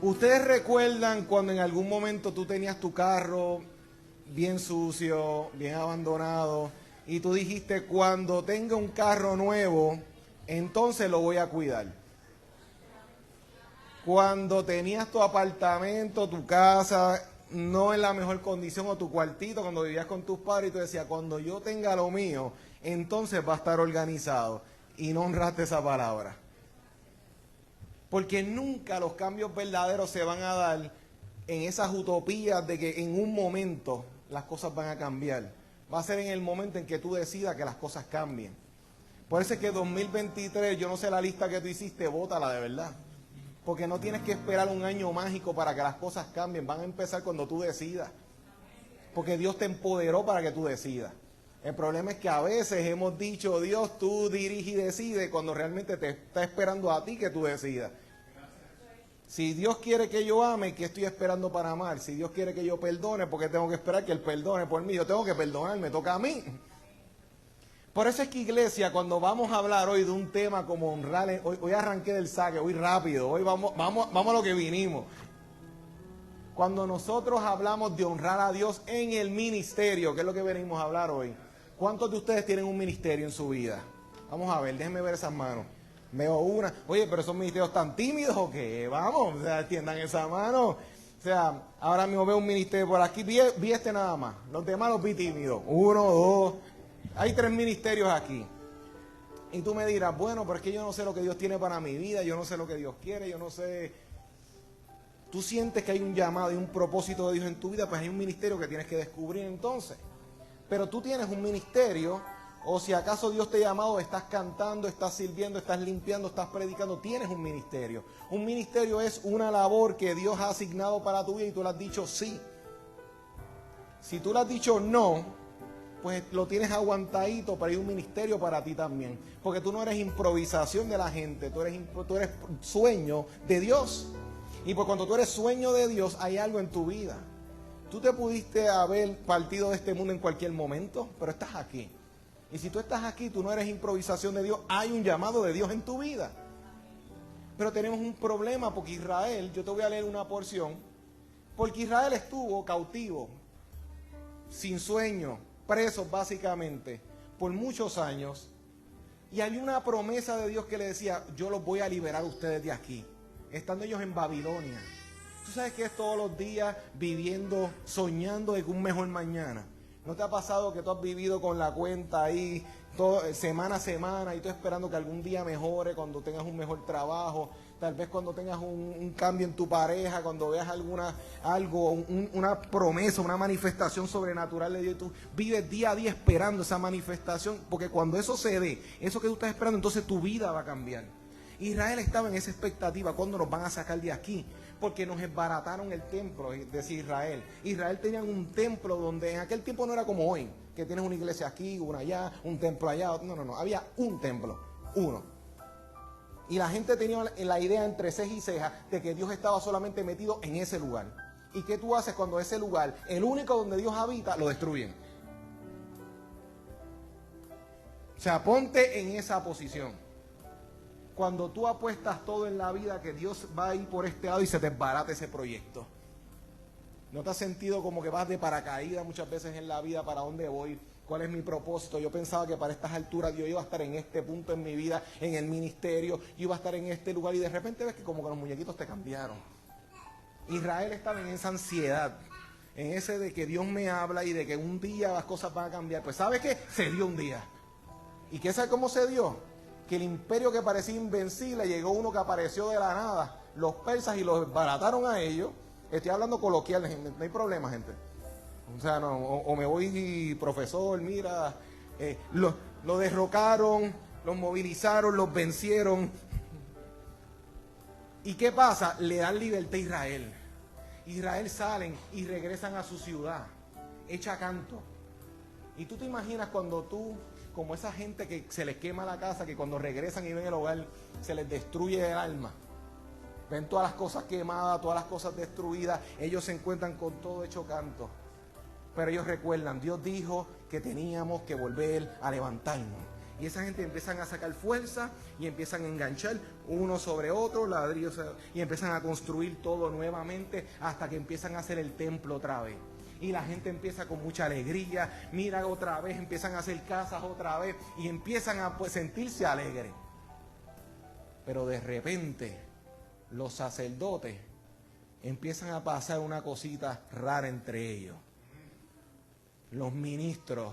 ¿Ustedes recuerdan cuando en algún momento tú tenías tu carro bien sucio, bien abandonado, y tú dijiste, cuando tenga un carro nuevo, entonces lo voy a cuidar? Cuando tenías tu apartamento, tu casa, no en la mejor condición, o tu cuartito, cuando vivías con tus padres, y tú decías, cuando yo tenga lo mío, entonces va a estar organizado. Y no honraste esa palabra. Porque nunca los cambios verdaderos se van a dar en esas utopías de que en un momento las cosas van a cambiar. Va a ser en el momento en que tú decidas que las cosas cambien. Por eso es que 2023, yo no sé la lista que tú hiciste, bótala de verdad. Porque no tienes que esperar un año mágico para que las cosas cambien. Van a empezar cuando tú decidas. Porque Dios te empoderó para que tú decidas. El problema es que a veces hemos dicho, Dios, tú dirige y decide, cuando realmente te está esperando a ti que tú decidas. Si Dios quiere que yo ame, ¿qué estoy esperando para amar? Si Dios quiere que yo perdone, ¿por qué tengo que esperar que Él perdone por mí? Yo tengo que perdonar, me toca a mí. Por eso es que, iglesia, cuando vamos a hablar hoy de un tema como honrar, hoy arranqué del saque, hoy rápido, hoy vamos a lo que vinimos. Cuando nosotros hablamos de honrar a Dios en el ministerio, que es lo que venimos a hablar hoy, ¿cuántos de ustedes tienen un ministerio en su vida? Vamos a ver, déjenme ver esas manos. Veo una. Oye, pero esos ministerios tan tímidos o qué, vamos, o sea, extiendan esa mano. O sea, ahora mismo veo un ministerio por aquí, vi este nada más, los demás los vi tímidos. 1, 2, hay 3 ministerios aquí. Y tú me dirás, bueno, pero es que yo no sé lo que Dios tiene para mi vida, yo no sé lo que Dios quiere, yo no sé. Tú sientes que hay un llamado y un propósito de Dios en tu vida, pues hay un ministerio que tienes que descubrir entonces. Pero tú tienes un ministerio, o si acaso Dios te ha llamado, estás cantando, estás sirviendo, estás limpiando, estás predicando, tienes un ministerio. Un ministerio es una labor que Dios ha asignado para tu vida y tú le has dicho sí. Si tú le has dicho no, pues lo tienes aguantadito, pero hay un ministerio para ti también. Porque tú no eres improvisación de la gente, tú eres sueño de Dios. Y pues cuando tú eres sueño de Dios, hay algo en tu vida. Tú te pudiste haber partido de este mundo en cualquier momento, pero estás aquí. Y si tú estás aquí, tú no eres improvisación de Dios, hay un llamado de Dios en tu vida. Pero tenemos un problema porque Israel, yo te voy a leer una porción, porque Israel estuvo cautivo, sin sueño, preso básicamente, por muchos años. Y había una promesa de Dios que le decía, yo los voy a liberar a ustedes de aquí, estando ellos en Babilonia. Tú sabes que es todos los días viviendo, soñando de un mejor mañana. ¿No te ha pasado que tú has vivido con la cuenta ahí semana a semana y tú esperando que algún día mejore, cuando tengas un mejor trabajo, tal vez cuando tengas un cambio en tu pareja, cuando veas una promesa, una manifestación sobrenatural de Dios, y tú vives día a día esperando esa manifestación, porque cuando eso se dé, eso que tú estás esperando, entonces tu vida va a cambiar. Israel estaba en esa expectativa, ¿cuándo nos van a sacar de aquí? Porque nos desbarataron el templo de Israel. Israel tenía un templo donde en aquel tiempo no era como hoy, que tienes una iglesia aquí, una allá, un templo allá. No, había un templo, uno. Y la gente tenía la idea entre ceja y ceja de que Dios estaba solamente metido en ese lugar. ¿Y qué tú haces cuando ese lugar, el único donde Dios habita, lo destruyen? O sea, ponte en esa posición. Cuando tú apuestas todo en la vida, que Dios va a ir por este lado y se te desbarata ese proyecto. ¿No te has sentido como que vas de paracaídas muchas veces en la vida? ¿Para dónde voy? ¿Cuál es mi propósito? Yo pensaba que para estas alturas yo iba a estar en este punto en mi vida, en el ministerio, yo iba a estar en este lugar, y de repente ves que como que los muñequitos te cambiaron. Israel estaba en esa ansiedad, en ese de que Dios me habla y de que un día las cosas van a cambiar. Pues ¿sabes qué? Se dio un día. ¿Y qué sabe cómo se dio? Que el imperio que parecía invencible, llegó uno que apareció de la nada, los persas, y los desbarataron a ellos. Estoy hablando coloquial, no hay problema, gente. O sea, no, o me voy, profesor, mira, lo derrocaron, los movilizaron, los vencieron. ¿Y qué pasa? Le dan libertad a Israel. Israel salen y regresan a su ciudad, hecha canto. Y tú te imaginas cuando tú, como esa gente que se les quema la casa, que cuando regresan y ven el hogar, se les destruye el alma. Ven todas las cosas quemadas, todas las cosas destruidas, ellos se encuentran con todo hecho canto. Pero ellos recuerdan, Dios dijo que teníamos que volver a levantarnos. Y esa gente empiezan a sacar fuerza y empiezan a enganchar uno sobre otro, ladrillos, y empiezan a construir todo nuevamente hasta que empiezan a hacer el templo otra vez. Y la gente empieza con mucha alegría, mira otra vez, empiezan a hacer casas otra vez y empiezan a sentirse alegres. Pero de repente los sacerdotes empiezan a pasar una cosita rara entre ellos. Los ministros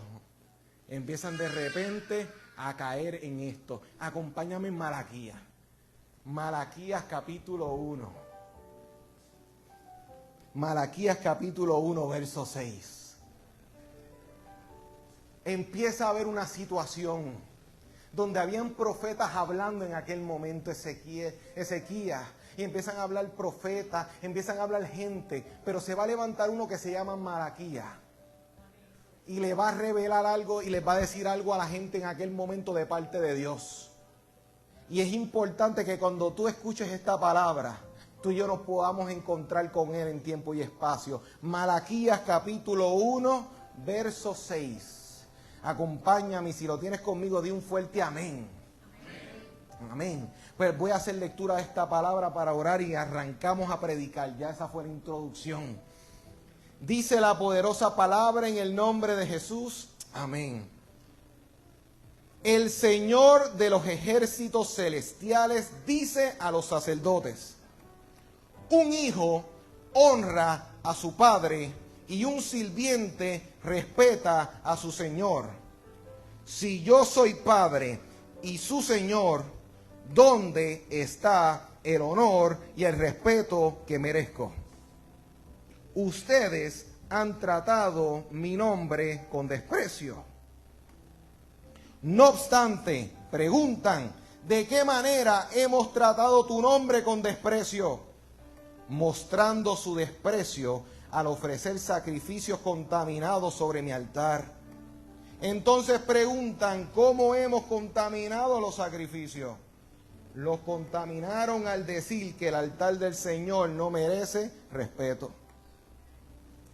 empiezan de repente a caer en esto. Acompáñame en Malaquías. Malaquías capítulo 1. Malaquías capítulo 1, verso 6. Empieza a haber una situación donde habían profetas hablando en aquel momento, Ezequías, y empiezan a hablar profetas, empiezan a hablar gente, pero se va a levantar uno que se llama Malaquías y le va a revelar algo y les va a decir algo a la gente en aquel momento de parte de Dios. Y es importante que cuando tú escuches esta palabra, tú y yo nos podamos encontrar con él en tiempo y espacio. Malaquías capítulo 1, verso 6. Acompáñame, si lo tienes conmigo, di un fuerte amén. Amén. Pues voy a hacer lectura de esta palabra para orar y arrancamos a predicar. Ya esa fue la introducción. Dice la poderosa palabra en el nombre de Jesús. Amén. El Señor de los ejércitos celestiales dice a los sacerdotes: un hijo honra a su padre y un sirviente respeta a su señor. Si yo soy padre y su señor, ¿dónde está el honor y el respeto que merezco? Ustedes han tratado mi nombre con desprecio. No obstante, preguntan, ¿de qué manera hemos tratado tu nombre con desprecio? Mostrando su desprecio al ofrecer sacrificios contaminados sobre mi altar. Entonces preguntan, ¿cómo hemos contaminado los sacrificios? Los contaminaron al decir que el altar del Señor no merece respeto.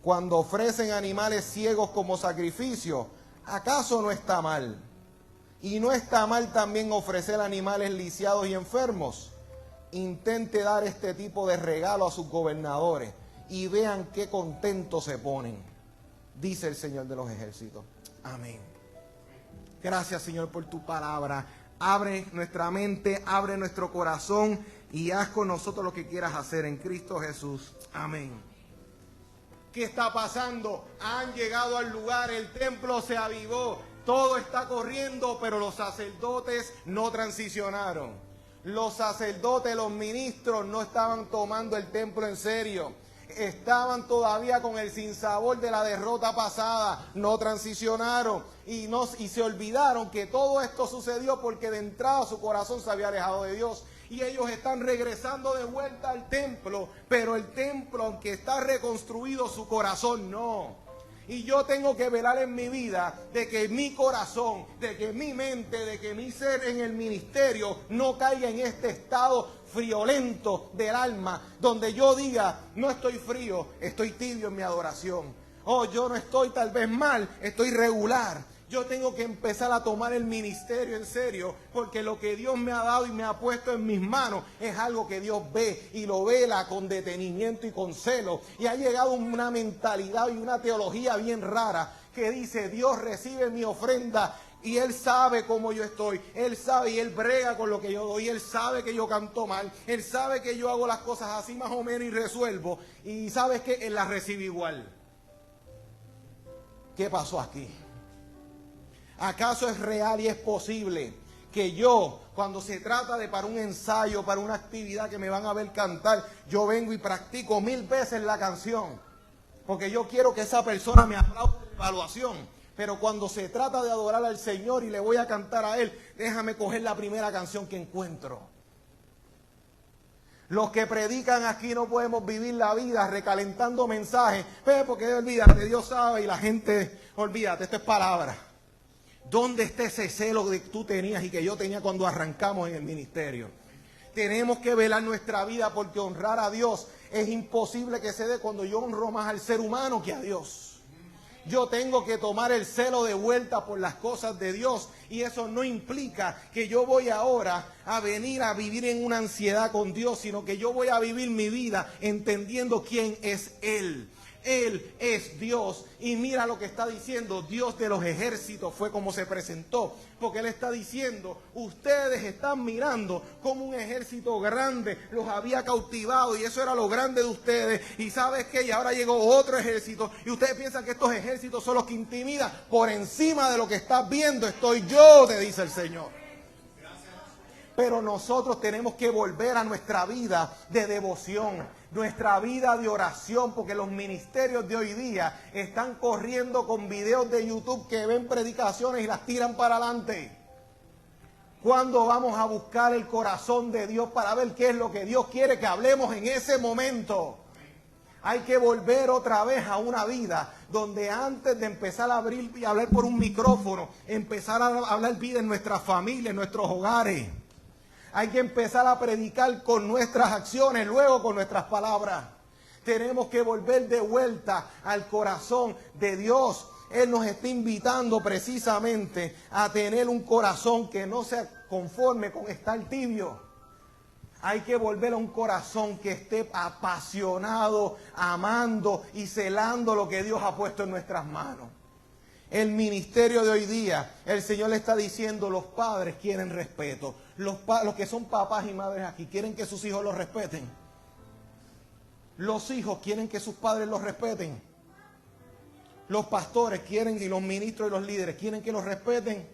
Cuando ofrecen animales ciegos como sacrificio, ¿acaso no está mal? Y no está mal también ofrecer animales lisiados y enfermos. Intente dar este tipo de regalo a sus gobernadores y vean qué contentos se ponen, dice el Señor de los ejércitos. Amén. Gracias, Señor, por tu palabra. Abre nuestra mente, abre nuestro corazón y haz con nosotros lo que quieras hacer en Cristo Jesús. Amén. ¿Qué está pasando? Han llegado al lugar, el templo se avivó, todo está corriendo, pero los sacerdotes no transicionaron. Los sacerdotes, los ministros no estaban tomando el templo en serio. Estaban todavía con el sinsabor de la derrota pasada, no transicionaron y se olvidaron que todo esto sucedió porque de entrada su corazón se había alejado de Dios. Y ellos están regresando de vuelta al templo, pero el templo, aunque está reconstruido, su corazón no. Y yo tengo que velar en mi vida de que mi corazón, de que mi mente, de que mi ser en el ministerio no caiga en este estado friolento del alma, donde yo diga, no estoy frío, estoy tibio en mi adoración. Oh, yo no estoy tal vez mal, estoy regular. Yo tengo que empezar a tomar el ministerio en serio, porque lo que Dios me ha dado y me ha puesto en mis manos es algo que Dios ve y lo vela con detenimiento y con celo. Y ha llegado una mentalidad y una teología bien rara que dice, Dios recibe mi ofrenda y Él sabe cómo yo estoy, Él sabe y Él brega con lo que yo doy, Él sabe que yo canto mal, Él sabe que yo hago las cosas así más o menos y resuelvo, y sabes que Él las recibe igual. ¿Qué pasó aquí? ¿Acaso es real y es posible que yo, cuando se trata de para un ensayo, para una actividad que me van a ver cantar, yo vengo y practico 1000 veces la canción? Porque yo quiero que esa persona me aplaude en la evaluación. Pero cuando se trata de adorar al Señor y le voy a cantar a Él, déjame coger la primera canción que encuentro. Los que predican aquí no podemos vivir la vida recalentando mensajes. Porque olvídate, Dios sabe y la gente, olvídate, esto es palabra. ¿Dónde está ese celo que tú tenías y que yo tenía cuando arrancamos en el ministerio? Tenemos que velar nuestra vida porque honrar a Dios es imposible que se dé cuando yo honro más al ser humano que a Dios. Yo tengo que tomar el celo de vuelta por las cosas de Dios. Y eso no implica que yo voy ahora a venir a vivir en una ansiedad con Dios, sino que yo voy a vivir mi vida entendiendo quién es Él. Él es Dios, y mira lo que está diciendo. Dios de los ejércitos fue como se presentó, porque Él está diciendo: ustedes están mirando como un ejército grande los había cautivado, y eso era lo grande de ustedes, y ¿sabes qué? Y ahora llegó otro ejército, y ustedes piensan que estos ejércitos son los que intimidan. Por encima de lo que estás viendo estoy yo, te dice el Señor. Pero nosotros tenemos que volver a nuestra vida de devoción, nuestra vida de oración, porque los ministerios de hoy día están corriendo con videos de YouTube que ven predicaciones y las tiran para adelante. ¿Cuándo vamos a buscar el corazón de Dios para ver qué es lo que Dios quiere que hablemos en ese momento? Hay que volver otra vez a una vida donde antes de empezar a abrir y hablar por un micrófono, empezar a hablar vida en nuestra familia, en nuestros hogares. Hay que empezar a predicar con nuestras acciones, luego con nuestras palabras. Tenemos que volver de vuelta al corazón de Dios. Él nos está invitando precisamente a tener un corazón que no se conforme con estar tibio. Hay que volver a un corazón que esté apasionado, amando y celando lo que Dios ha puesto en nuestras manos. El ministerio de hoy día, el Señor le está diciendo: los padres quieren respeto. Los que son papás y madres aquí quieren que sus hijos los respeten. Los hijos quieren que sus padres los respeten. Los pastores quieren, y los ministros y los líderes quieren que los respeten.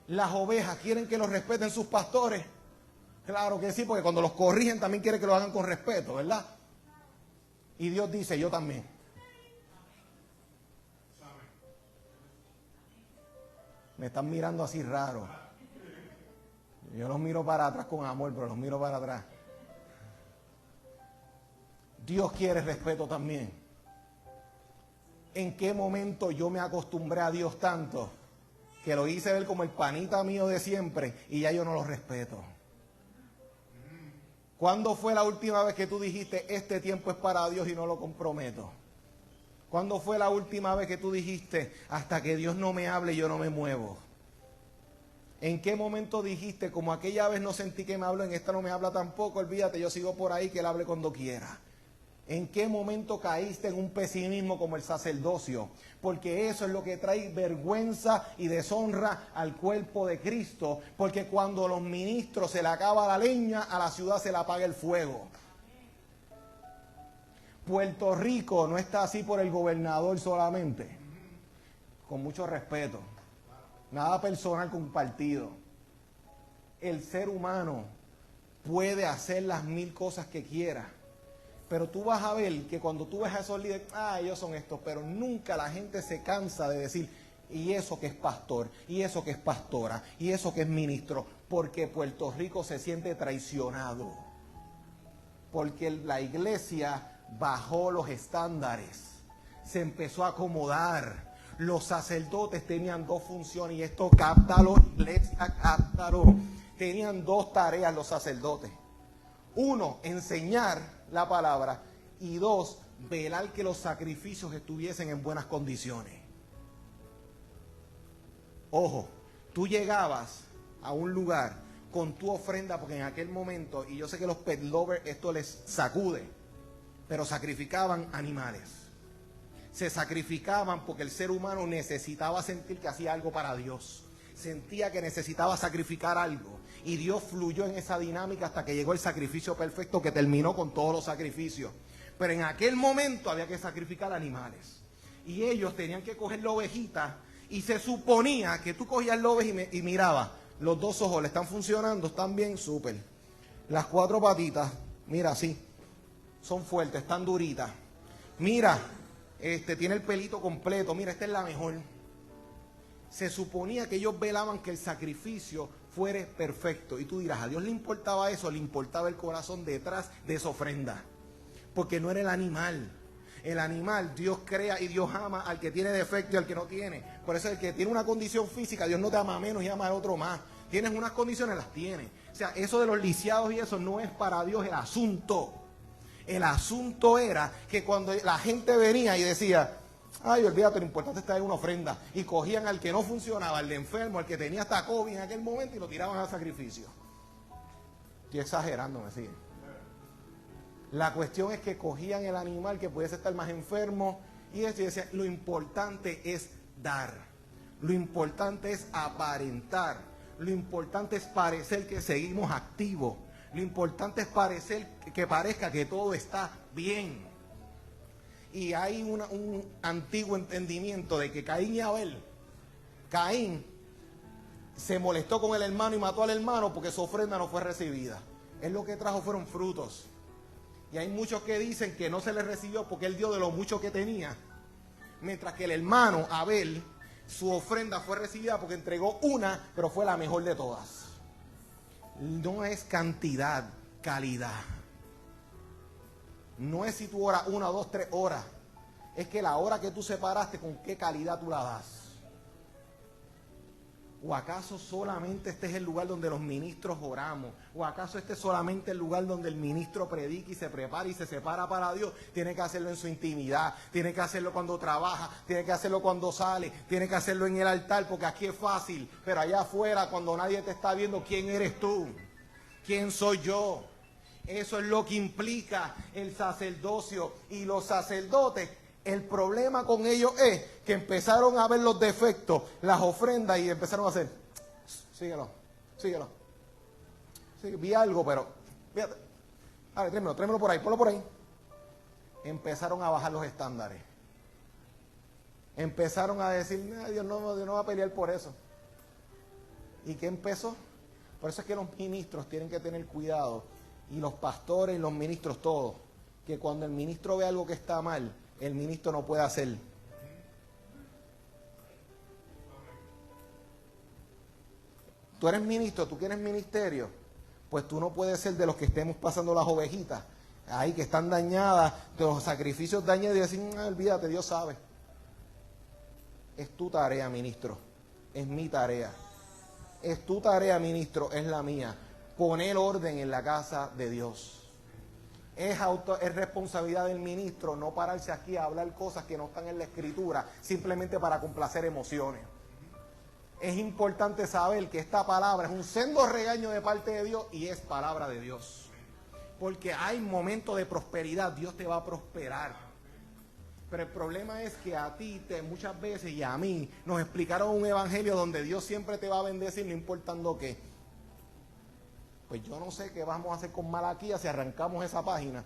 Las ovejas quieren que los respeten sus pastores. Claro que sí, porque cuando los corrigen también quieren que lo hagan con respeto, ¿verdad? Y Dios dice: yo también. Me están mirando así raro. Yo los miro para atrás con amor, pero los miro para atrás. Dios quiere respeto también. ¿En qué momento yo me acostumbré a Dios tanto que lo hice ver como el panita mío de siempre y ya yo no lo respeto? ¿Cuándo fue la última vez que tú dijiste: este tiempo es para Dios y no lo comprometo? ¿Cuándo fue la última vez que tú dijiste: hasta que Dios no me hable yo no me muevo? ¿En qué momento dijiste: como aquella vez no sentí que me habló, en esta no me habla tampoco, olvídate, yo sigo por ahí, que Él hable cuando quiera? ¿En qué momento caíste en un pesimismo como el sacerdocio? Porque eso es lo que trae vergüenza y deshonra al cuerpo de Cristo, porque cuando a los ministros se le acaba la leña, a la ciudad se le apaga el fuego. Puerto Rico no está así por el gobernador solamente, con mucho respeto, nada personal con partido. El ser humano puede hacer las 1000 cosas que quiera, pero tú vas a ver que cuando tú ves a esos líderes: ellos son estos, pero nunca la gente se cansa de decir: y eso que es pastor, y eso que es pastora, y eso que es ministro, porque Puerto Rico se siente traicionado, porque la iglesia bajó los estándares, se empezó a acomodar. Los sacerdotes tenían 2 funciones, y esto cáptalo, iglesia, cáptalo. Tenían 2 tareas los sacerdotes: 1, enseñar la palabra, y 2, velar que los sacrificios estuviesen en buenas condiciones. Ojo, tú llegabas a un lugar con tu ofrenda, porque en aquel momento, y yo sé que los pet lovers esto les sacude, pero sacrificaban animales. Se sacrificaban porque el ser humano necesitaba sentir que hacía algo para Dios. Sentía que necesitaba sacrificar algo. Y Dios fluyó en esa dinámica hasta que llegó el sacrificio perfecto que terminó con todos los sacrificios. Pero en aquel momento había que sacrificar animales. Y ellos tenían que coger la ovejita, y se suponía que tú cogías la oveja y mirabas, los 2 ojos le están funcionando, están bien, súper. Las 4 patitas, mira, así, son fuertes, están duritas. Mira, tiene el pelito completo, mira, esta es la mejor. Se suponía que ellos velaban que el sacrificio fuera perfecto. Y tú dirás: ¿a Dios le importaba eso? Le importaba el corazón detrás de esa ofrenda. Porque no era el animal. El animal, Dios crea y Dios ama al que tiene defecto y al que no tiene. Por eso el que tiene una condición física, Dios no te ama menos y ama al otro más. Tienes unas condiciones, las tienes. O sea, eso de los lisiados y eso no es para Dios el asunto. El asunto era que cuando la gente venía y decía: Ay, olvídate, lo importante es traer una ofrenda. Y cogían al que no funcionaba, al de enfermo, al que tenía hasta COVID en aquel momento y lo tiraban al sacrificio. Estoy exagerando, me siguen. La cuestión es que cogían el animal que pudiese estar más enfermo y decían, lo importante es dar. Lo importante es aparentar. Lo importante es parecer que seguimos activos. Lo importante es que parezca que todo está bien. Y hay un antiguo entendimiento de que Caín y Abel, Caín se molestó con el hermano y mató al hermano porque su ofrenda no fue recibida. Él lo que trajo fueron frutos. Y hay muchos que dicen que no se le recibió porque él dio de lo mucho que tenía. Mientras que el hermano Abel, su ofrenda fue recibida porque entregó una, pero fue la mejor de todas. No es cantidad, calidad. No es si tú oras 1, 2, 3 horas. Es que la hora que tú separaste, con qué calidad tú la das. ¿O acaso solamente este es el lugar donde los ministros oramos? ¿O acaso este es solamente el lugar donde el ministro predica y se prepara y se separa para Dios? Tiene que hacerlo en su intimidad, tiene que hacerlo cuando trabaja, tiene que hacerlo cuando sale, tiene que hacerlo en el altar, porque aquí es fácil. Pero allá afuera, cuando nadie te está viendo, ¿quién eres tú? ¿Quién soy yo? Eso es lo que implica el sacerdocio. Y los sacerdotes, el problema con ellos es que empezaron a ver los defectos, las ofrendas, y empezaron a hacer, síguelo. Sí, vi algo, pero fíjate, a ver, tráemelo por ahí, ponlo por ahí. Empezaron a bajar los estándares. Empezaron a decir, Dios no va a pelear por eso. ¿Y qué empezó? Por eso es que los ministros tienen que tener cuidado, y los pastores y los ministros todos, que cuando el ministro ve algo que está mal, el ministro no puede hacer. Tú eres ministro, tú tienes ministerio, pues tú no puedes ser de los que estemos pasando las ovejitas, ahí que están dañadas, de los sacrificios dañados y decir, olvídate, Dios sabe. Es tu tarea, ministro, es mi tarea. Es tu tarea, ministro, es la mía. Poner orden en la casa de Dios. Es responsabilidad del ministro no pararse aquí a hablar cosas que no están en la escritura simplemente para complacer emociones. Es importante saber que esta palabra es un sendo regaño de parte de Dios y es palabra de Dios. Porque hay momentos de prosperidad, Dios te va a prosperar. Pero el problema es que a ti muchas veces y a mí nos explicaron un evangelio donde Dios siempre te va a bendecir no importando qué. Pues yo no sé qué vamos a hacer con Malaquías si arrancamos esa página.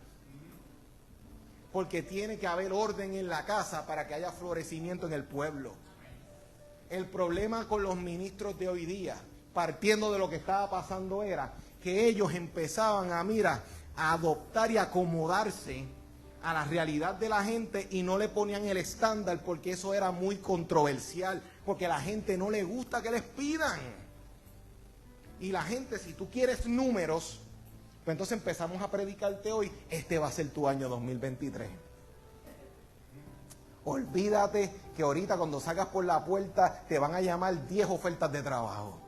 Porque tiene que haber orden en la casa para que haya florecimiento en el pueblo. El problema con los ministros de hoy día, partiendo de lo que estaba pasando, era que ellos empezaban a adoptar y acomodarse a la realidad de la gente y no le ponían el estándar porque eso era muy controversial, porque a la gente no le gusta que les pidan. Y la gente, si tú quieres números, pues entonces empezamos a predicarte hoy, este va a ser tu año 2023. Olvídate que ahorita cuando salgas por la puerta te van a llamar 10 ofertas de trabajo.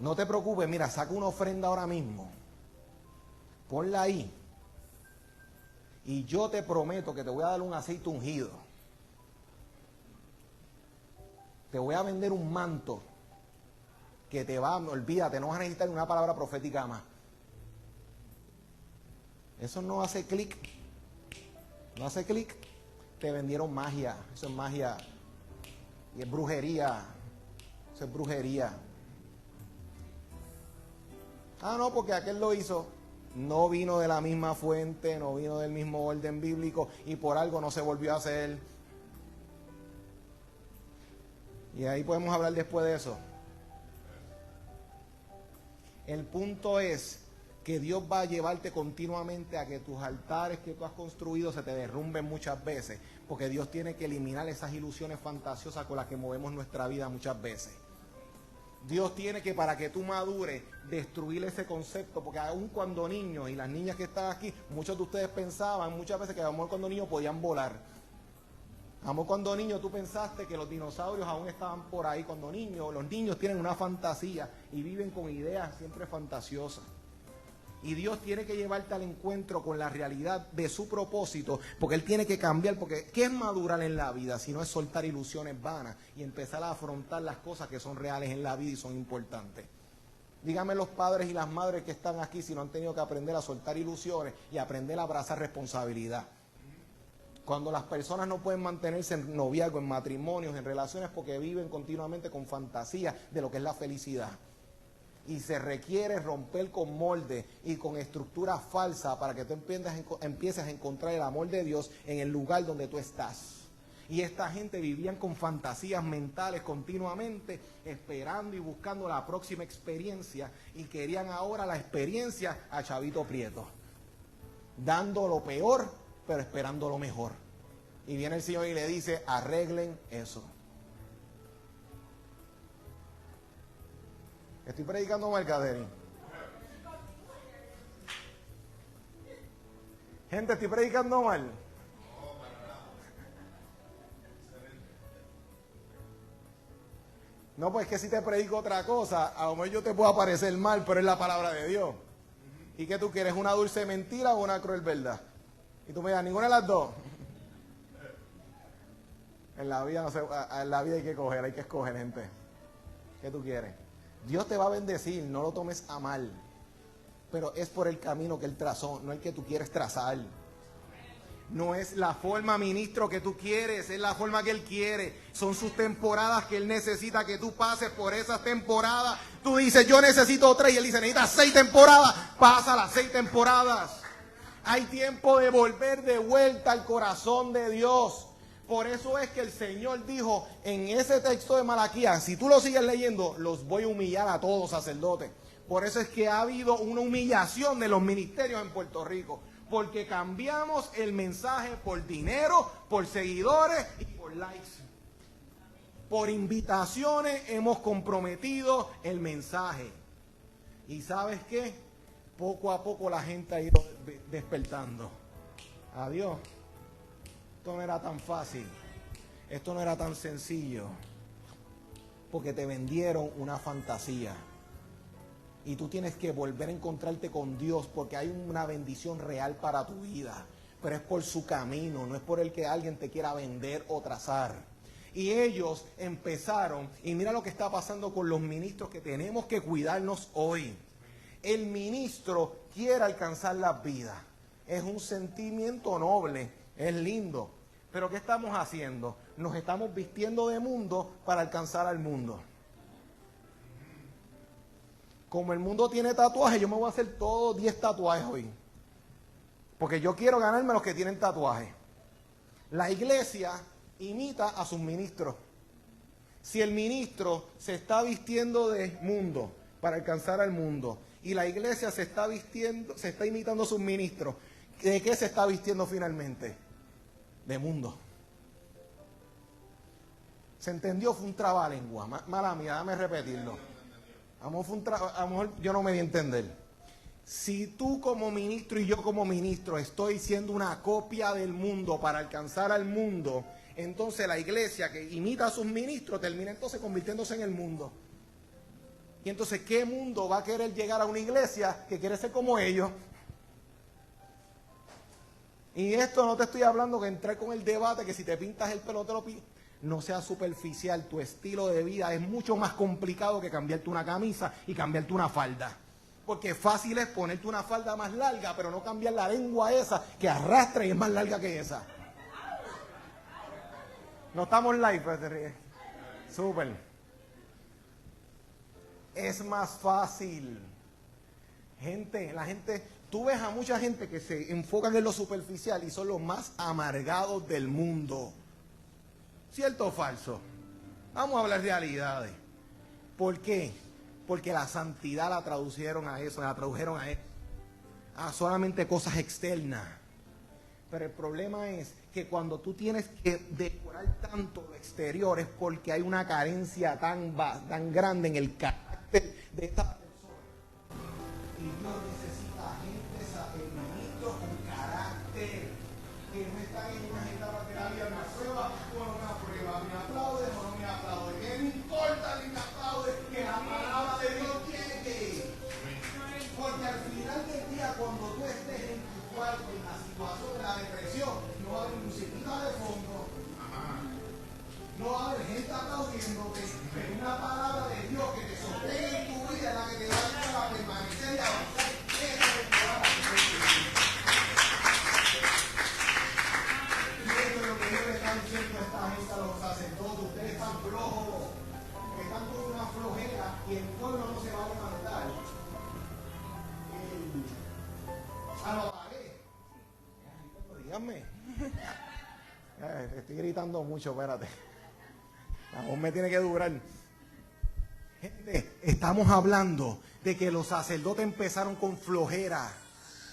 No te preocupes, mira, saca una ofrenda ahora mismo. Ponla ahí. Y yo te prometo que te voy a dar un aceite ungido. Te voy a vender un manto que te va, olvídate, no vas a necesitar una palabra profética más. Eso no hace clic. No hace clic. Te vendieron magia. Eso es magia. Y es brujería. Eso es brujería. Ah, no, porque aquel lo hizo. No vino de la misma fuente, no vino del mismo orden bíblico y por algo no se volvió a hacer. Y ahí podemos hablar después de eso. El punto es que Dios va a llevarte continuamente a que tus altares que tú has construido se te derrumben muchas veces, porque Dios tiene que eliminar esas ilusiones fantasiosas con las que movemos nuestra vida muchas veces. Dios tiene que, para que tú madures, destruir ese concepto, porque aún cuando niños, y las niñas que están aquí, muchos de ustedes pensaban muchas veces que a lo mejor cuando niños podían volar. A lo mejor cuando niño tú pensaste que los dinosaurios aún estaban por ahí. Cuando niños, los niños tienen una fantasía y viven con ideas siempre fantasiosas. Y Dios tiene que llevarte al encuentro con la realidad de su propósito, porque Él tiene que cambiar, porque ¿qué es madurar en la vida? Si no es soltar ilusiones vanas y empezar a afrontar las cosas que son reales en la vida y son importantes. Díganme los padres y las madres que están aquí si no han tenido que aprender a soltar ilusiones y aprender a abrazar responsabilidad. Cuando las personas no pueden mantenerse en noviazgo, en matrimonios, en relaciones, porque viven continuamente con fantasía de lo que es la felicidad. Y se requiere romper con moldes y con estructuras falsas para que tú empieces a encontrar el amor de Dios en el lugar donde tú estás. Y esta gente vivían con fantasías mentales continuamente, esperando y buscando la próxima experiencia, y querían ahora la experiencia a Chavito Prieto, dando lo peor, pero esperando lo mejor. Y viene el Señor y le dice, arreglen eso. Estoy predicando mal, Caderín. Gente, estoy predicando mal. No, pues que si te predico otra cosa, a lo mejor yo te puedo parecer mal, pero es la palabra de Dios. ¿Y qué tú quieres? ¿Una dulce mentira o una cruel verdad? Y tú me digas, ninguna de las dos. En la vida no sé, en la vida hay que escoger, gente. ¿Qué tú quieres? Dios te va a bendecir, no lo tomes a mal. Pero es por el camino que Él trazó, no el que tú quieres trazar. No es la forma, ministro, que tú quieres, es la forma que Él quiere. Son sus temporadas que Él necesita que tú pases por esas temporadas. Tú dices, yo necesito 3, y Él dice, necesitas 6 temporadas. Pasa las 6 temporadas. Hay tiempo de volver de vuelta al corazón de Dios. Por eso es que el Señor dijo en ese texto de Malaquías, si tú lo sigues leyendo, los voy a humillar a todos, sacerdotes. Por eso es que ha habido una humillación de los ministerios en Puerto Rico. Porque cambiamos el mensaje por dinero, por seguidores y por likes. Por invitaciones hemos comprometido el mensaje. ¿Y sabes qué? Poco a poco la gente ha ido despertando. Adiós. Esto no era tan fácil. Esto no era tan sencillo. Porque te vendieron una fantasía. Y tú tienes que volver a encontrarte con Dios, porque hay una bendición real para tu vida. Pero es por su camino, no es por el que alguien te quiera vender o trazar. Y ellos empezaron, y mira lo que está pasando con los ministros, que tenemos que cuidarnos hoy. El ministro quiere alcanzar las vidas. Es un sentimiento noble, es lindo. Pero ¿qué estamos haciendo? Nos estamos vistiendo de mundo para alcanzar al mundo. Como el mundo tiene tatuajes, yo me voy a hacer todos 10 tatuajes hoy. Porque yo quiero ganarme los que tienen tatuajes. La iglesia imita a sus ministros. Si el ministro se está vistiendo de mundo para alcanzar al mundo, y la iglesia se está imitando a sus ministros, ¿de qué se está vistiendo finalmente? De mundo. ¿Se entendió? Fue un trabalengua. Mala mía, déjame repetirlo. A lo mejor yo no me di a entender. Si tú como ministro y yo como ministro estoy siendo una copia del mundo para alcanzar al mundo, entonces la iglesia que imita a sus ministros termina entonces convirtiéndose en el mundo. Y entonces, ¿qué mundo va a querer llegar a una iglesia que quiere ser como ellos? Y esto no te estoy hablando que entrar con el debate que si te pintas el pelo te lo pintas. No sea superficial, tu estilo de vida es mucho más complicado que cambiarte una camisa y cambiarte una falda. Porque fácil es ponerte una falda más larga, pero no cambiar la lengua esa que arrastra y es más larga que esa. No estamos live, pero te ríes. Súper. Es más fácil. La gente, tú ves a mucha gente que se enfocan en lo superficial y son los más amargados del mundo. ¿Cierto o falso? Vamos a hablar de realidades. ¿Por qué? Porque la santidad la tradujeron a eso, a solamente cosas externas. Pero el problema es que cuando tú tienes que decorar tanto lo exterior es porque hay una carencia tan grande en el carácter de esta persona. Y Dios necesita gente, ministros con carácter, que no están en unas etapas de la vida, una prueba o no una prueba, me aplaude o no me aplaude, que no importa ni me aplaude, que la palabra de Dios tiene que ir. Porque al final del día A la pared. Díganme. Estoy gritando mucho, espérate. La voz me tiene que durar. Gente, estamos hablando de que los sacerdotes empezaron con flojera,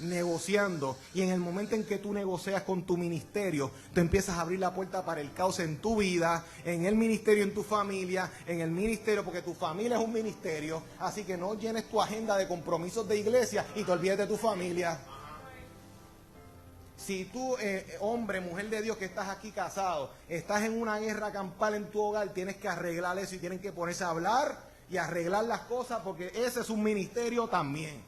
negociando, y en el momento en que tú negocias con tu ministerio, tú empiezas a abrir la puerta para el caos en tu vida, en el ministerio, en tu familia, en el ministerio, porque tu familia es un ministerio, así que no llenes tu agenda de compromisos de iglesia y te olvides de tu familia. Si tú, hombre, mujer de Dios que estás aquí casado, estás en una guerra campal en tu hogar, tienes que arreglar eso y tienen que ponerse a hablar y arreglar las cosas, porque ese es un ministerio también.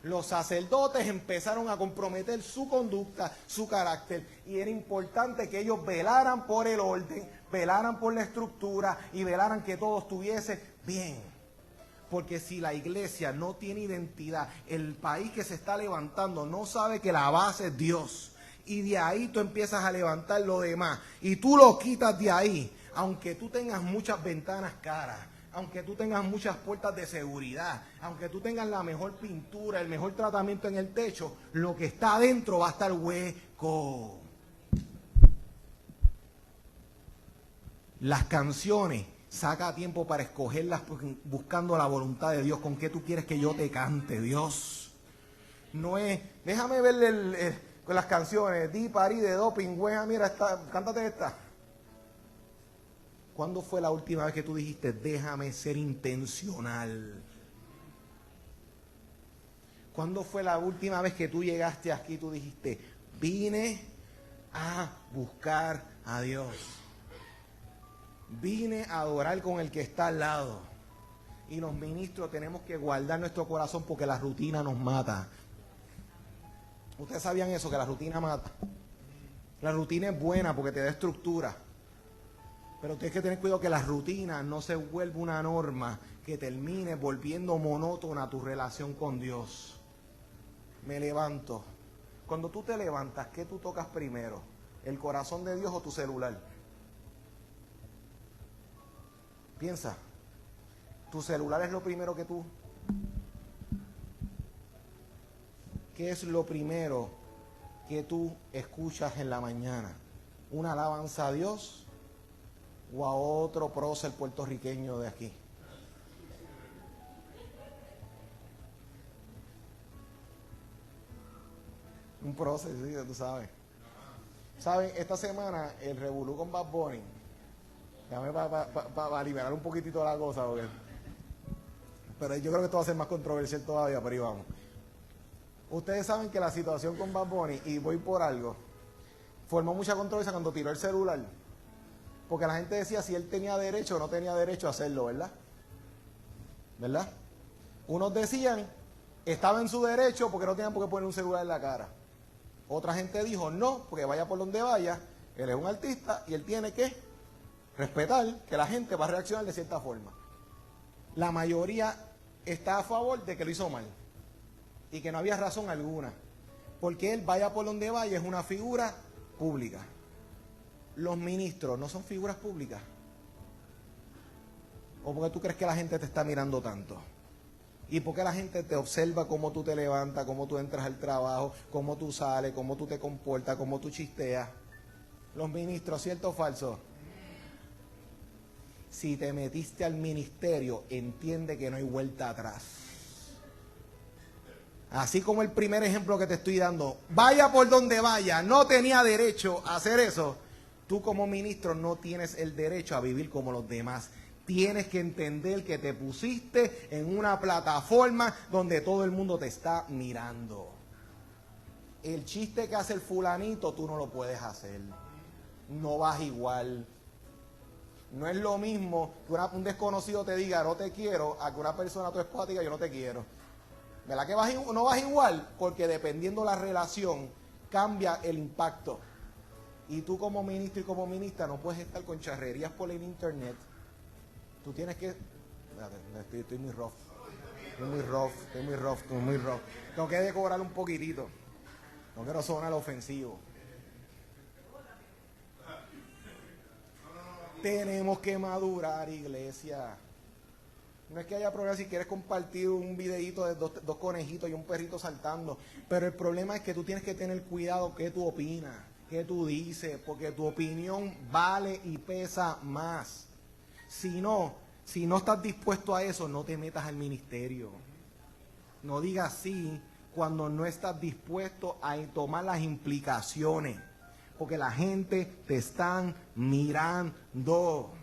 Los sacerdotes empezaron a comprometer su conducta, su carácter, y era importante que ellos velaran por el orden, velaran por la estructura y velaran que todo estuviese bien. Porque si la iglesia no tiene identidad, el país que se está levantando no sabe que la base es Dios. Y de ahí tú empiezas a levantar lo demás. Y tú lo quitas de ahí, aunque tú tengas muchas ventanas caras, aunque tú tengas muchas puertas de seguridad, aunque tú tengas la mejor pintura, el mejor tratamiento en el techo, lo que está adentro va a estar hueco. Las canciones, saca tiempo para escogerlas buscando la voluntad de Dios. ¿Con qué tú quieres que yo te cante, Dios? No es, déjame verle con las canciones, di, parí, de doping, güey, mira, cántate esta. ¿Cuándo fue la última vez que tú dijiste, déjame ser intencional? ¿Cuándo fue la última vez que tú llegaste aquí y tú dijiste, vine a buscar a Dios? Vine a adorar con el que está al lado. Y los ministros tenemos que guardar nuestro corazón porque la rutina nos mata. ¿Ustedes sabían eso? Que la rutina mata. La rutina es buena porque te da estructura. Pero tienes que tener cuidado que la rutina no se vuelva una norma que termine volviendo monótona tu relación con Dios. Me levanto. Cuando tú te levantas, ¿qué tú tocas primero? ¿El corazón de Dios o tu celular? Piensa, tu celular es lo primero que tú... ¿Qué es lo primero que tú escuchas en la mañana? ¿Una alabanza a Dios o a otro prócer puertorriqueño de aquí? Un prócer, sí, tú sabes. ¿Saben? Esta semana el revolú con Bad Bunny, déjame para liberar un poquitito la cosa, porque... pero yo creo que esto va a ser más controversial todavía, pero ahí vamos. Ustedes saben que la situación con Bad Bunny, y voy por algo, formó mucha controversia cuando tiró el celular, porque la gente decía si él tenía derecho o no tenía derecho a hacerlo, ¿verdad? ¿Verdad? Unos decían, estaba en su derecho porque no tenían por qué poner un celular en la cara. Otra gente dijo, no, porque vaya por donde vaya, él es un artista y él tiene que respetar que la gente va a reaccionar de cierta forma. La mayoría está a favor de que lo hizo mal y que no había razón alguna, porque él, vaya por donde vaya, es una figura pública. Los ministros no son figuras públicas. ¿O porque tú crees que la gente te está mirando tanto? ¿Y por qué la gente te observa cómo tú te levantas, cómo tú entras al trabajo, cómo tú sales, cómo tú te comportas, cómo tú chisteas? Los ministros, ¿cierto o falso? Si te metiste al ministerio, entiende que no hay vuelta atrás. Así como el primer ejemplo que te estoy dando, vaya por donde vaya, no tenía derecho a hacer eso. Tú como ministro no tienes el derecho a vivir como los demás. Tienes que entender que te pusiste en una plataforma donde todo el mundo te está mirando. El chiste que hace el fulanito, tú no lo puedes hacer. No vas igual. No es lo mismo que un desconocido te diga no te quiero a que una persona, tu esposa, te diga yo no te quiero. ¿Verdad que no vas igual? Porque dependiendo la relación, cambia el impacto. Y tú como ministro y como ministra no puedes estar con charrerías por el internet. Tú tienes que... Estoy muy rough. Estoy muy rough. Tengo que decorar un poquitito. No quiero sonar ofensivo. Tenemos que madurar, iglesia. No es que haya problema si quieres compartir un videíto de dos conejitos y un perrito saltando, pero el problema es que tú tienes que tener cuidado qué tú opinas, qué tú dices, porque tu opinión vale y pesa más. Si no estás dispuesto a eso, no te metas al ministerio. No digas sí cuando no estás dispuesto a tomar las implicaciones, porque la gente te están mirando.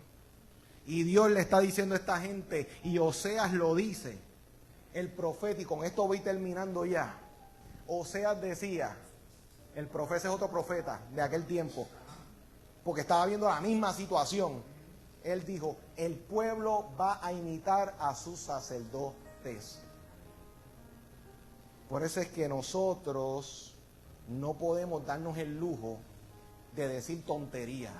Y Dios le está diciendo a esta gente, y Oseas lo dice, el profeta, y con esto voy terminando ya. Oseas decía, el profeta es otro profeta de aquel tiempo, porque estaba viendo la misma situación. Él dijo, el pueblo va a imitar a sus sacerdotes. Por eso es que nosotros no podemos darnos el lujo de decir tontería.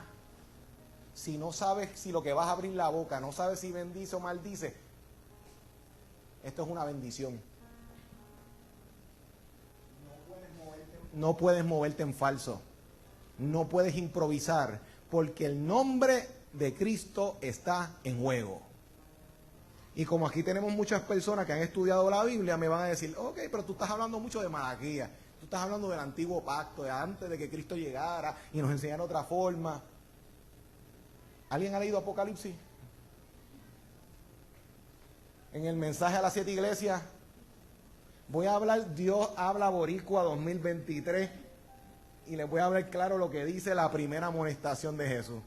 Si no sabes si lo que vas a abrir la boca, no sabes si bendice o maldice, esto es una bendición. No puedes moverte en falso. No puedes improvisar, porque el nombre de Cristo está en juego. Y como aquí tenemos muchas personas que han estudiado la Biblia, me van a decir, ok, pero tú estás hablando mucho de Malaquías, tú estás hablando del antiguo pacto, de antes de que Cristo llegara y nos enseñara otra forma. ¿Alguien ha leído Apocalipsis? En el mensaje a las 7 iglesias, voy a hablar, Dios habla boricua 2023, y les voy a hablar claro lo que dice la primera amonestación de Jesús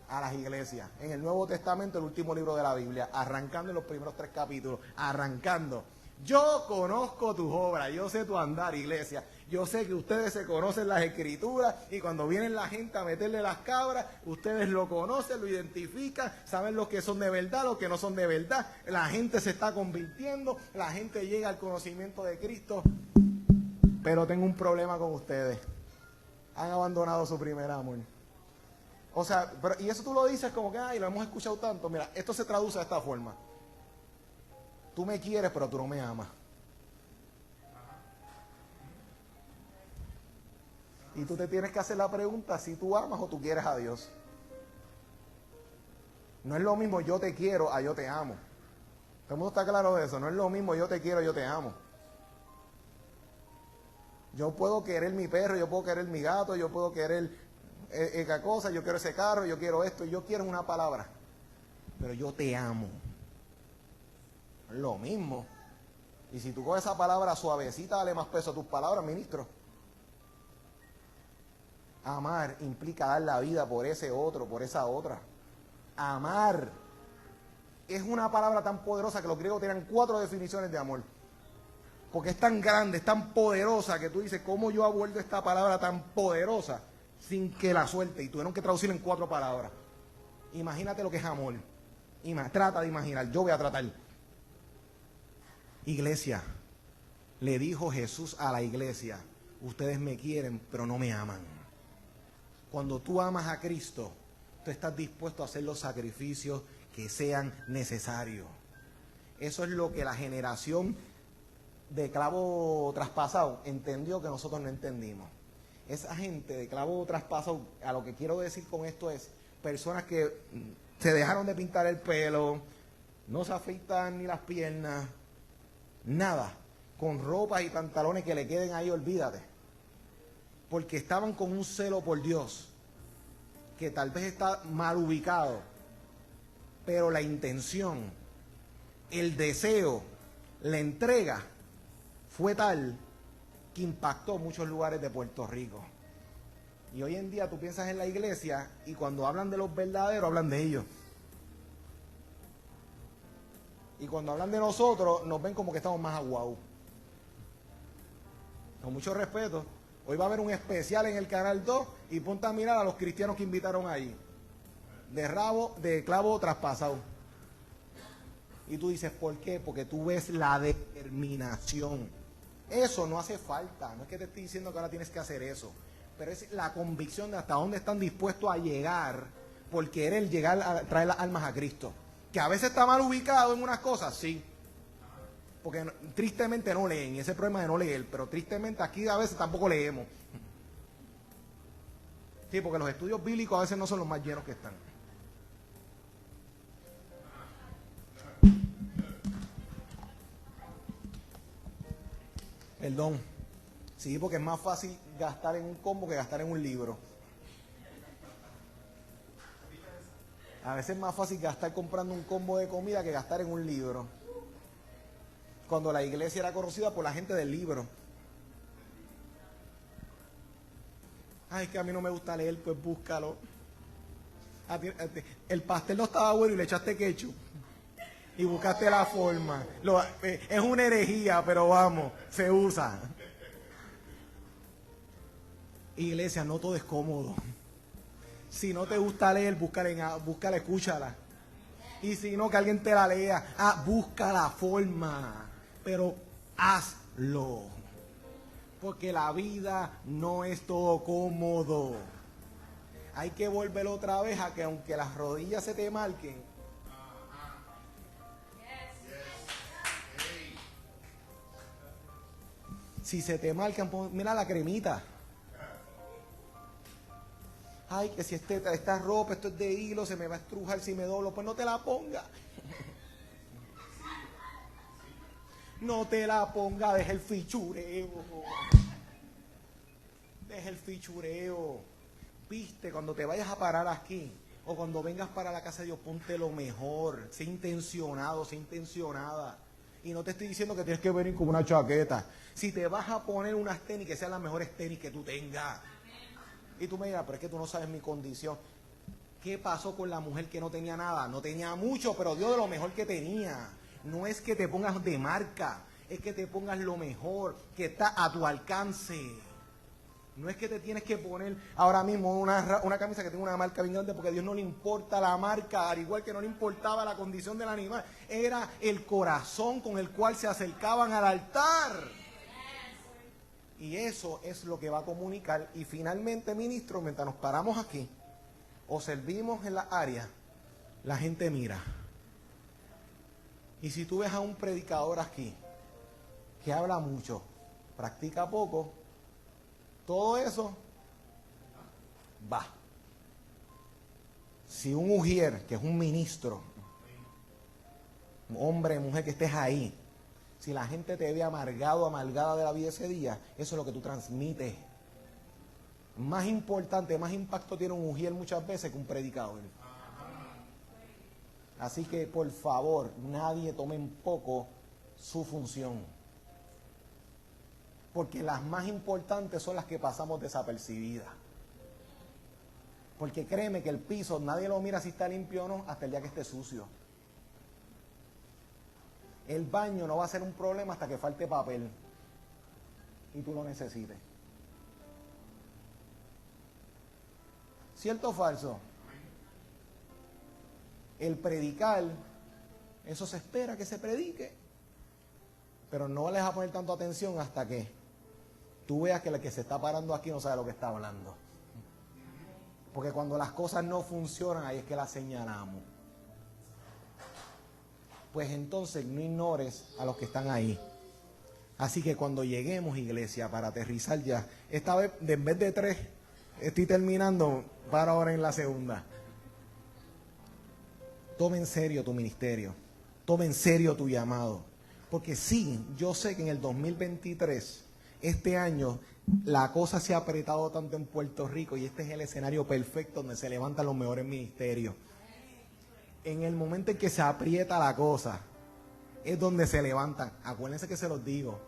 a las iglesias. En el Nuevo Testamento, el último libro de la Biblia, arrancando en los primeros 3 capítulos, arrancando. Yo conozco tus obras, yo sé tu andar, iglesia. Yo sé que ustedes se conocen las escrituras y cuando vienen la gente a meterle las cabras, ustedes lo conocen, lo identifican, saben los que son de verdad, los que no son de verdad. La gente se está convirtiendo, la gente llega al conocimiento de Cristo. Pero tengo un problema con ustedes. Han abandonado su primer amor. O sea, y eso tú lo dices como que, ay, lo hemos escuchado tanto. Mira, esto se traduce de esta forma. Tú me quieres, pero tú no me amas. Y tú te tienes que hacer la pregunta si tú amas o tú quieres a Dios. No es lo mismo yo te quiero a yo te amo. ¿Todo el mundo está claro de eso? No es lo mismo yo te quiero, yo te amo. Yo puedo querer mi perro, yo puedo querer mi gato, yo puedo querer esa cosa, yo quiero ese carro, yo quiero esto, yo quiero una palabra. Pero yo te amo. Es lo mismo. Y si tú coges esa palabra suavecita, dale más peso a tus palabras, ministro. Amar implica dar la vida por ese otro, por esa otra. Amar es una palabra tan poderosa que los griegos tenían 4 definiciones de amor. Porque es tan grande, es tan poderosa que tú dices, ¿cómo yo abordo esta palabra tan poderosa sin que la suelte? Y tuvieron que traducirla en 4 palabras. Imagínate lo que es amor. Trata de imaginar, yo voy a tratar. Iglesia, le dijo Jesús a la iglesia, ustedes me quieren, pero no me aman. Cuando tú amas a Cristo, tú estás dispuesto a hacer los sacrificios que sean necesarios. Eso es lo que la generación de clavo traspasado entendió que nosotros no entendimos. Esa gente de clavo traspasado, a lo que quiero decir con esto es, personas que se dejaron de pintar el pelo, no se afeitan ni las piernas, nada, con ropas y pantalones que le queden ahí, olvídate. Porque estaban con un celo por Dios, que tal vez está mal ubicado, pero la intención, el deseo, la entrega, fue tal que impactó muchos lugares de Puerto Rico. Y hoy en día tú piensas en la iglesia y cuando hablan de los verdaderos, hablan de ellos. Y cuando hablan de nosotros, nos ven como que estamos más aguados. Con mucho respeto. Hoy va a haber un especial en el Canal 2 y ponte a mirar a los cristianos que invitaron ahí. De clavo traspasado. Y tú dices, ¿por qué? Porque tú ves la determinación. Eso no hace falta. No es que te estoy diciendo que ahora tienes que hacer eso. Pero es la convicción de hasta dónde están dispuestos a llegar por querer llegar a traer las almas a Cristo. Que a veces está mal ubicado en unas cosas, sí. Porque tristemente no leen, y ese problema de no leer, pero tristemente aquí a veces tampoco leemos. Sí, porque los estudios bíblicos a veces no son los más llenos que están. Perdón. Sí, porque es más fácil gastar en un combo que gastar en un libro. A veces es más fácil gastar comprando un combo de comida que gastar en un libro. Cuando la iglesia era conocida por la gente del libro. Ay, es que a mí no me gusta leer, pues búscalo. El pastel no estaba bueno y le echaste ketchup. Y buscaste la forma. Es una herejía, pero vamos, se usa. Iglesia, no todo es cómodo. Si no te gusta leer, búscala, escúchala. Y si no, que alguien te la lea. Busca la forma. Pero hazlo. Porque la vida no es todo cómodo. Hay que volver otra vez a que aunque las rodillas se te marquen, si se te marcan, mira la cremita. Ay, que si esta ropa, esto es de hilo, se me va a estrujar si me doblo, pues no te la ponga. No te la ponga, deja el fichureo. Deja el fichureo. Viste, cuando te vayas a parar aquí, o cuando vengas para la casa de Dios, ponte lo mejor. Sé intencionado, sé intencionada. Y no te estoy diciendo que tienes que venir con una chaqueta. Si te vas a poner unas tenis, que sean las mejores tenis que tú tengas. Y tú me dirás, pero es que tú no sabes mi condición. ¿Qué pasó con la mujer que no tenía nada? No tenía mucho, pero dio de lo mejor que tenía. No es que te pongas de marca, es que te pongas lo mejor, que está a tu alcance. No es que te tienes que poner ahora mismo una camisa que tenga una marca bien grande, porque a Dios no le importa la marca, al igual que no le importaba la condición del animal. Era el corazón con el cual se acercaban al altar. Y eso es lo que va a comunicar. Y finalmente, ministro, mientras nos paramos aquí o servimos en la área, la gente mira. Y si tú ves a un predicador aquí que habla mucho, practica poco, todo eso va. Si un ujier, que es un ministro, un hombre, mujer que estés ahí, si la gente te ve amargado, amargada de la vida ese día, eso es lo que tú transmites. Más importante, más impacto tiene un ujier muchas veces que un predicador. Así que, por favor, nadie tome en poco su función. Porque las más importantes son las que pasamos desapercibidas. Porque créeme que el piso, nadie lo mira si está limpio o no hasta el día que esté sucio. El baño no va a ser un problema hasta que falte papel y tú lo necesites. ¿Cierto o falso? El predicar, eso se espera que se predique, pero no les va a poner tanto atención hasta que tú veas que el que se está parando aquí no sabe lo que está hablando. Porque cuando las cosas no funcionan, ahí es que las señalamos. Pues entonces no ignores a los que están ahí. Así que cuando lleguemos, iglesia, para aterrizar ya, esta vez, en vez de 3, estoy terminando para ahora en la segunda. Toma en serio tu ministerio, toma en serio tu llamado. Porque sí, yo sé que en el 2023, este año, la cosa se ha apretado tanto en Puerto Rico y este es el escenario perfecto donde se levantan los mejores ministerios. En el momento en que se aprieta la cosa, es donde se levantan. Acuérdense que se los digo.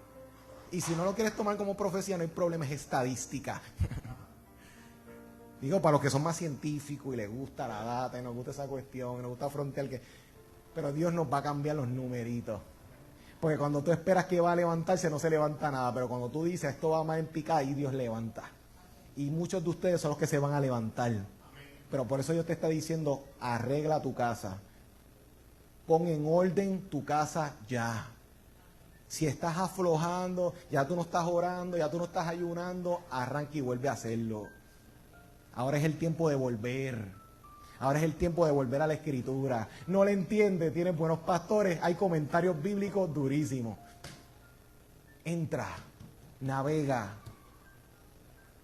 Y si no lo quieres tomar como profecía, no hay problema, es estadística. Digo, para los que son más científicos y les gusta la data, y nos gusta esa cuestión, y nos gusta frontear, pero Dios nos va a cambiar los numeritos. Porque cuando tú esperas que va a levantarse, no se levanta nada. Pero cuando tú dices, esto va más en picada, ahí Dios levanta. Y muchos de ustedes son los que se van a levantar. Pero por eso Dios te está diciendo, arregla tu casa. Pon en orden tu casa ya. Si estás aflojando, ya tú no estás orando, ya tú no estás ayunando, arranca y vuelve a hacerlo. Ahora es el tiempo de volver. Ahora es el tiempo de volver a la escritura. No le entiende, tienes buenos pastores, hay comentarios bíblicos durísimos. Entra, navega,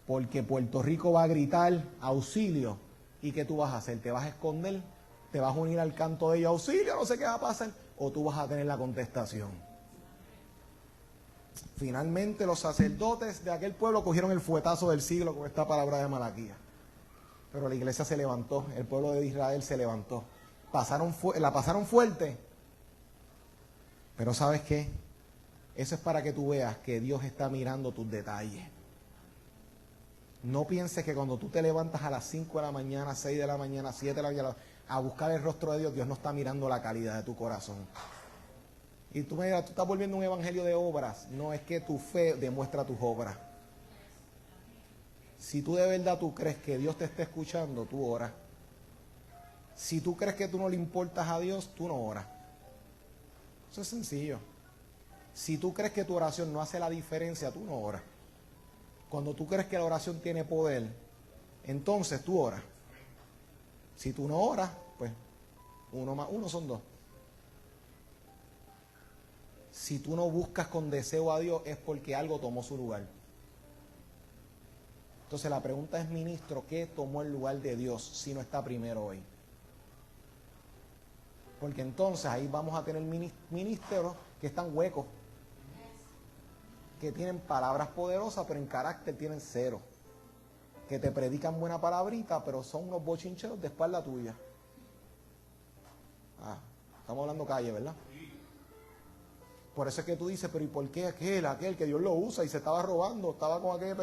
porque Puerto Rico va a gritar auxilio. ¿Y qué tú vas a hacer? ¿Te vas a esconder? ¿Te vas a unir al canto de ellos, auxilio, no sé qué va a pasar? ¿O tú vas a tener la contestación? Finalmente los sacerdotes de aquel pueblo cogieron el fuetazo del siglo con esta palabra de Malaquías. Pero la iglesia se levantó, el pueblo de Israel se levantó. La pasaron fuerte. Pero ¿sabes qué? Eso es para que tú veas que Dios está mirando tus detalles. No pienses que cuando tú te levantas a las 5 de la mañana, 6 de la mañana, 7 de la mañana, a buscar el rostro de Dios, Dios no está mirando la calidad de tu corazón. Y tú me dirás, tú estás volviendo un evangelio de obras. No, es que tu fe demuestra tus obras. Si tú de verdad tú crees que Dios te está escuchando, tú oras. Si tú crees que tú no le importas a Dios, tú no oras. Eso es sencillo. Si tú crees que tu oración no hace la diferencia, tú no oras. Cuando tú crees que la oración tiene poder, entonces tú oras. Si tú no oras, pues 1 más 1 son 2. Si tú no buscas con deseo a Dios, es porque algo tomó su lugar. Entonces la pregunta es, ministro, ¿qué tomó el lugar de Dios si no está primero hoy? Porque entonces ahí vamos a tener ministros que están huecos, que tienen palabras poderosas, pero en carácter tienen 0. Que te predican buena palabrita, pero son unos bochincheros de espalda tuya. Estamos hablando calle, ¿verdad? Por eso es que tú dices, pero ¿y por qué aquel que Dios lo usa y se estaba robando, estaba con aquel...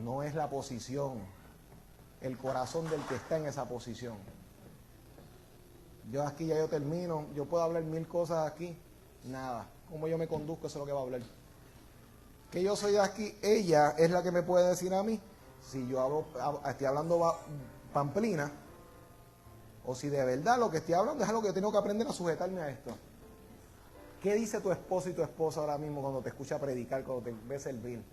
No es la posición, el corazón del que está en esa posición. Yo aquí ya yo termino, yo puedo hablar 1000 cosas aquí, nada. Cómo yo me conduzco, eso es lo que va a hablar. Que yo soy de aquí, ella es la que me puede decir a mí, si yo estoy hablando pamplina, o si de verdad lo que estoy hablando es algo que yo tengo que aprender a sujetarme a esto. ¿Qué dice tu esposo y tu esposa ahora mismo cuando te escucha predicar, cuando te ve servir?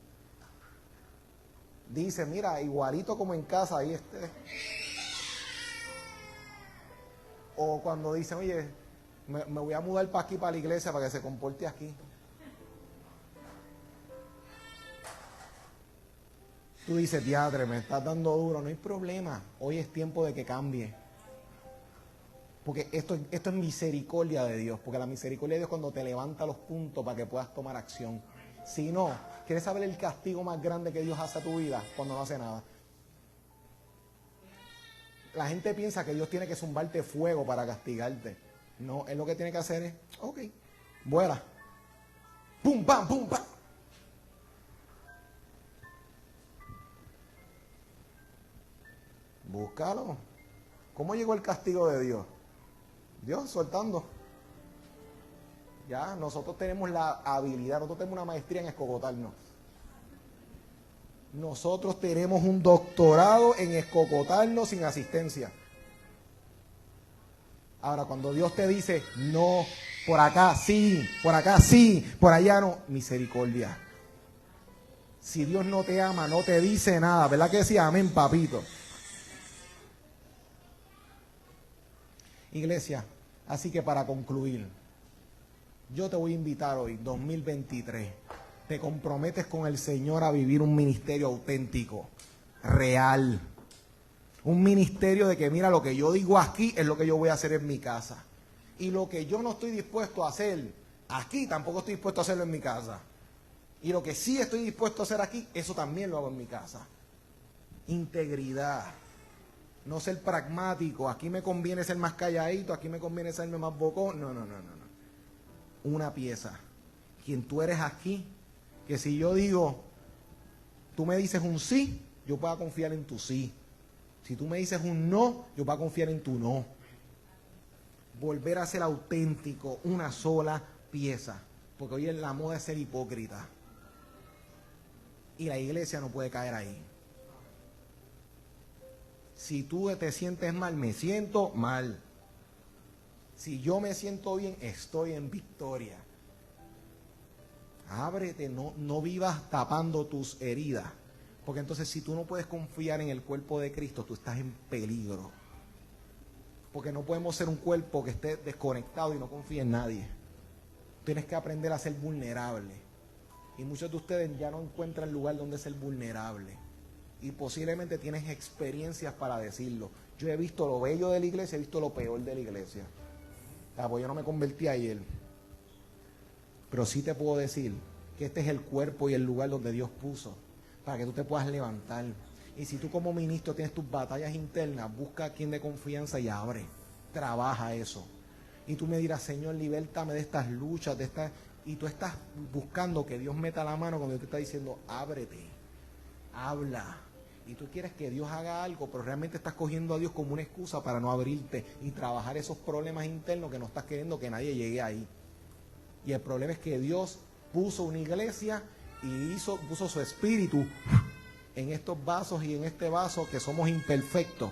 Dice, mira, igualito como en casa, ahí esté. O cuando dicen, oye, me voy a mudar para aquí, para la iglesia, para que se comporte aquí. Tú dices, diadre, me estás dando duro, no hay problema. Hoy es tiempo de que cambie. Porque esto es misericordia de Dios. Porque la misericordia de Dios es cuando te levanta los puntos para que puedas tomar acción. Si no, ¿quieres saber el castigo más grande que Dios hace a tu vida? Cuando no hace nada. La gente piensa que Dios tiene que zumbarte fuego para castigarte. No, Él lo que tiene que hacer es, ok, vuela. Pum, pam, pum, pam. Búscalo. ¿Cómo llegó el castigo de Dios? Dios soltando. Ya, nosotros tenemos la habilidad, nosotros tenemos una maestría en escocotarnos. Nosotros tenemos un doctorado en escocotarnos sin asistencia. Ahora, cuando Dios te dice, no, por acá sí, por allá no, misericordia. Si Dios no te ama, no te dice nada, ¿verdad que decía amén, papito? Iglesia, así que para concluir, yo te voy a invitar hoy, 2023, te comprometes con el Señor a vivir un ministerio auténtico, real. Un ministerio de que mira, lo que yo digo aquí es lo que yo voy a hacer en mi casa. Y lo que yo no estoy dispuesto a hacer aquí, tampoco estoy dispuesto a hacerlo en mi casa. Y lo que sí estoy dispuesto a hacer aquí, eso también lo hago en mi casa. Integridad. No ser pragmático. Aquí me conviene ser más calladito, aquí me conviene serme más bocón. No. Una pieza. Quien tú eres aquí, que si yo digo, tú me dices un sí, yo puedo confiar en tu sí. Si tú me dices un no, yo voy a confiar en tu no. Volver a ser auténtico, una sola pieza. Porque hoy en la moda es ser hipócrita. Y la iglesia no puede caer ahí. Si tú te sientes mal, me siento mal. Si yo me siento bien, estoy en victoria. Ábrete, no vivas tapando tus heridas. Porque entonces si tú no puedes confiar en el cuerpo de Cristo, tú estás en peligro. Porque no podemos ser un cuerpo que esté desconectado y no confíe en nadie. Tienes que aprender a ser vulnerable. Y muchos de ustedes ya no encuentran lugar donde ser vulnerable. Y posiblemente tienes experiencias para decirlo. Yo he visto lo bello de la iglesia, he visto lo peor de la iglesia. Pues yo no me convertí ayer. Pero sí te puedo decir que este es el cuerpo y el lugar donde Dios puso para que tú te puedas levantar. Y si tú como ministro tienes tus batallas internas, busca a quien de confianza y abre. Trabaja eso. Y tú me dirás, Señor, libértame de estas luchas, de estas... Y tú estás buscando que Dios meta la mano cuando Dios te está diciendo, ábrete, habla. Y tú quieres que Dios haga algo, pero realmente estás cogiendo a Dios como una excusa para no abrirte y trabajar esos problemas internos que no estás queriendo que nadie llegue ahí. Y el problema es que Dios puso una iglesia y puso su espíritu en estos vasos y en este vaso que somos imperfectos,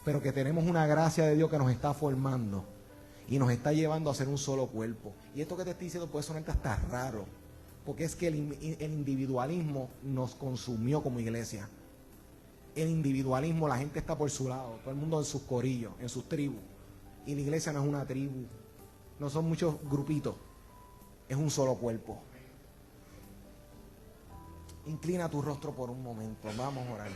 pero que tenemos una gracia de Dios que nos está formando y nos está llevando a ser un solo cuerpo. Y esto que te estoy diciendo puede sonarte hasta raro, porque es que el individualismo nos consumió como iglesia. El individualismo, la gente está por su lado, todo el mundo en sus corillos, en sus tribus. Y la iglesia no es una tribu, no son muchos grupitos, es un solo cuerpo. Inclina tu rostro por un momento, vamos a orar.